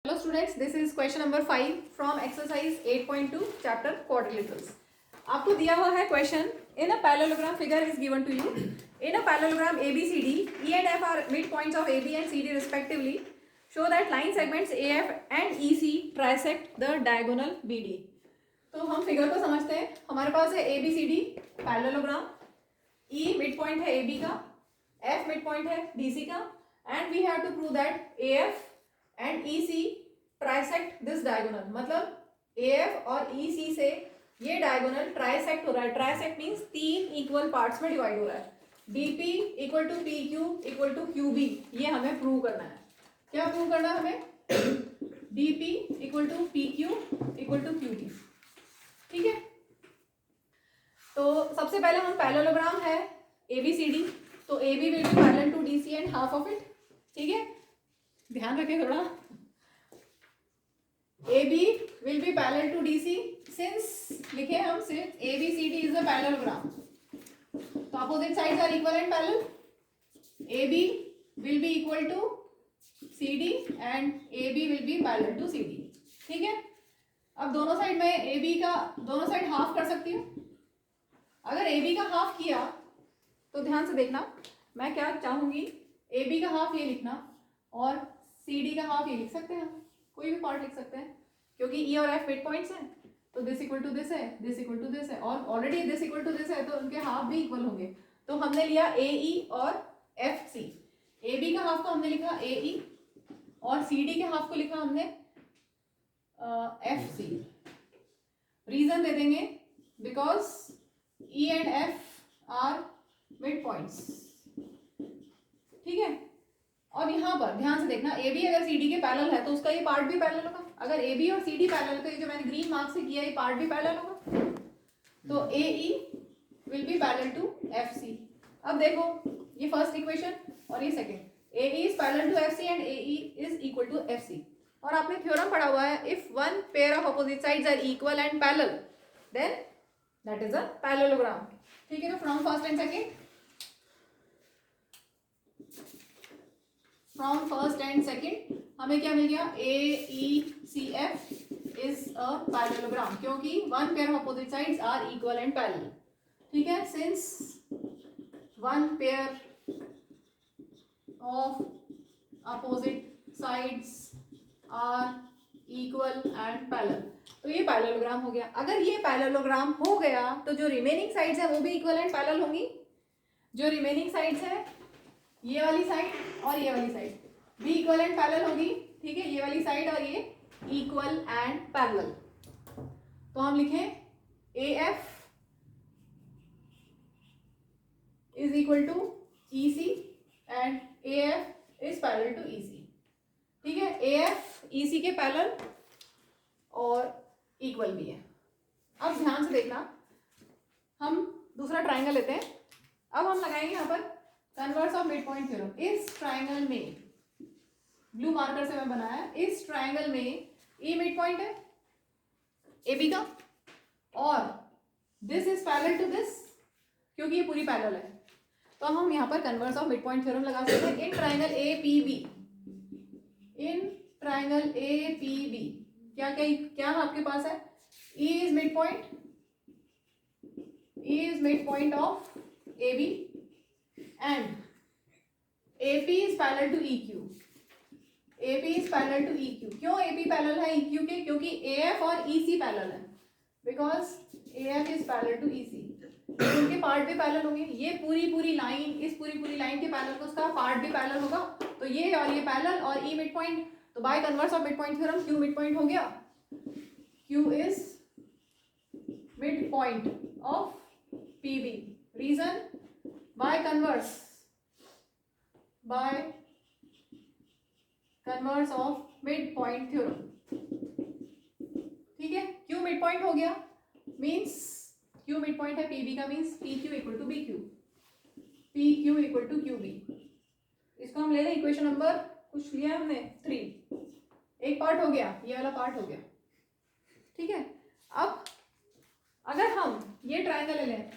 Hello students, this is question number 5 from exercise 8.2 chapter quadrilaterals. आपको दिया हुआ है question in a parallelogram figure is given to you. In a parallelogram ABCD, E and F are midpoints of AB and CD respectively. Show that line segments AF and EC trisect the diagonal BD. तो हम figure को समझते हैं. हमारे पास है ABCD parallelogram, E midpoint है AB का, F midpoint है DC का, and we have to prove that AF and EC trisect this diagonal. मतलब AF और EC से ये diagonal trisect हो रहा है. Trisect means तीन equal parts में divide हो रहा है. DP equal to PQ equal to QB. ये हमें prove करना है. क्या prove करना है हमें? DP equal to PQ equal to QB. ठीक है. तो सबसे पहले हम parallelogram है ABCD. तो AB will be parallel to DC and half of it. ठीक है. ध्यान रखें थोड़ा. AB will be parallel to DC. Since लिखे हम सिर्फ ABCD is a parallelogram. तो opposite sides are equal and parallel. AB will be equal to CD and AB will be parallel to CD. ठीक है. अब दोनों साइड में AB का दोनों साइड हाफ कर सकती हूँ. अगर AB का हाफ किया तो ध्यान से देखना, मैं क्या चाहूंगी, AB का हाफ ये लिखना और CD का हाफ ये लिख सकते हैं. कोई भी पार्ट लिख सकते हैं क्योंकि E और F मिड पॉइंट्स हैं. तो दिस इक्वल टू दिस है, दिस इक्वल टू दिस है और already this equal to this है तो उनके हाफ भी इक्वल होंगे. तो हमने लिया AE और FC. AB का हाफ को हमने लिखा AE और CD के हाफ को लिखा हमने FC. रीजन दे देंगे because E and F are mid points. ठीक है. और यहाँ पर ध्यान से देखना, AB अगर CD के पैरेलल है तो उसका ये पार्ट भी पैरेलल होगा. अगर AB और CD पैरेलल है तो ये जो मैंने ग्रीन मार्क से किया ये पार्ट भी पैरेलल होगा. तो AE will be parallel to FC. अब देखो ये फर्स्ट इक्वेशन और ये second. AE is parallel to FC and AE is equal to FC. और आपने थ्योरम पढ़ा हुआ है, if one pair of opposite sides are equal and parallel then that is a parallelogram. ठीक है. तो from first and second, from first and second हमें क्या मिल गया, AECF इज अ पैरेललोग्राम क्योंकि one pair of opposite sides are equal and parallel. ठीक है. Since one pair of opposite sides are equal and parallel, तो ये parallelogram हो गया. अगर ये पैरेललोग्राम हो गया तो जो रिमेनिंग साइड्स है वो भी इक्वल एंड पैरेलल होंगी. जो रिमेनिंग साइड्स है ये वाली साइड और ये वाली साइड भी इक्वल एंड पैरेलल होगी. ठीक है. ये वाली साइड और ये इक्वल एंड पैरेलल. तो हम लिखें AF is equal to EC and AF is parallel to EC. ठीक है. AF EC के पैरेलल और इक्वल भी है. अब ध्यान से देखना, हम दूसरा ट्राइंगल लेते हैं. अब हम लगाएंगे यहाँ पर converse of mid point theorem. इस ट्राइंगल में ब्लू मार्कर से मैं बनाया, इस ट्राइंगल में E मिड पॉइंट है AB का और this is parallel to this क्योंकि ये पूरी पैरेलल है. तो हम यहाँ पर converse of mid point theorem लगा सकते हैं. In triangle APB, in triangle APB क्या क्या क्या आपके पास है, E is mid point, E is mid point of AB and AP is parallel to EQ. AP is parallel to EQ. क्यों AP parallel है EQ के? क्योंकि AF और EC parallel है. Because AF is parallel to EC. उनके part भी parallel होंगे. ये पूरी लाइन, इस पूरी लाइन के पैरेलल को उसका पार्ट भी पैरेलल होगा. तो ये और ये पैरेलल और E मिड पॉइंट. तो by converse of mid point theorem Q mid point हो गया. Q is mid point of PB. Reason by converse of midpoint theorem. ठीक है. Q midpoint हो गया means Q midpoint है PB का, means PQ equal to BQ, PQ equal to QB. इसको हम ले लें इक्वेशन नंबर कुछ लिया हमने 3. एक पार्ट हो गया, ये वाला पार्ट हो गया. ठीक है. अब अगर हम ये ट्राइंगल ले लें,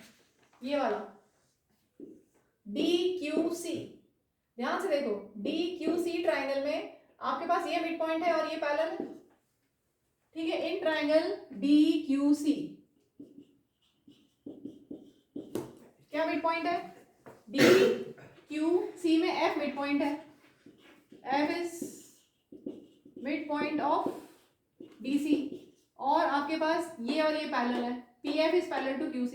ये वाला DQC, ध्यान से देखो DQC ट्राइंगल में आपके पास ये मिड पॉइंट है और ये पैरेलल है, ठीक है। इन ट्रायंगल DQC क्या मिड पॉइंट है? DQC में F मिड पॉइंट है, F is mid point of DC, और आपके पास ये और ये पैरेलल है, PF is parallel to QC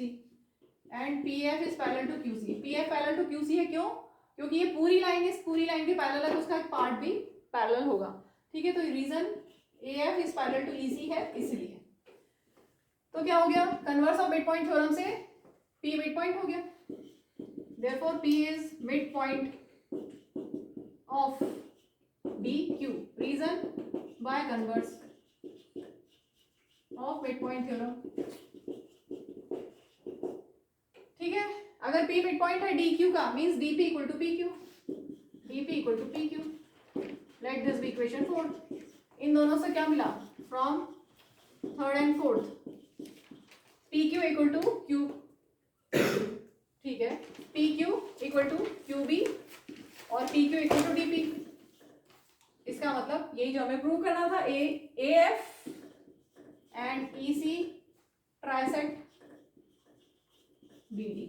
and PF is parallel to QC। PF parallel to QC है, क्यों? क्योंकि ये पूरी लाइन इस पूरी लाइन के पैरेलल है, तो उसका एक पार्ट भी पैरेलल होगा, ठीक है। तो reason AF is parallel to EC है, इसलिए। तो क्या हो गया? Converse of mid point theorem से P मिड पॉइंट हो गया, therefore P is midpoint of DQ, reason by converse of midpoint theorem, ठीक है। अगर P midpoint है DQ का means DP equal to PQ, DP equal to PQ, let this be equation 4। इन दोनों से क्या मिला? from third and fourth PQ equal to Q, ठीक है। PQ equal to QB और PQ equal to DP। इसका मतलब यही जो हमें प्रूव करना था, AF and EC trisect BD।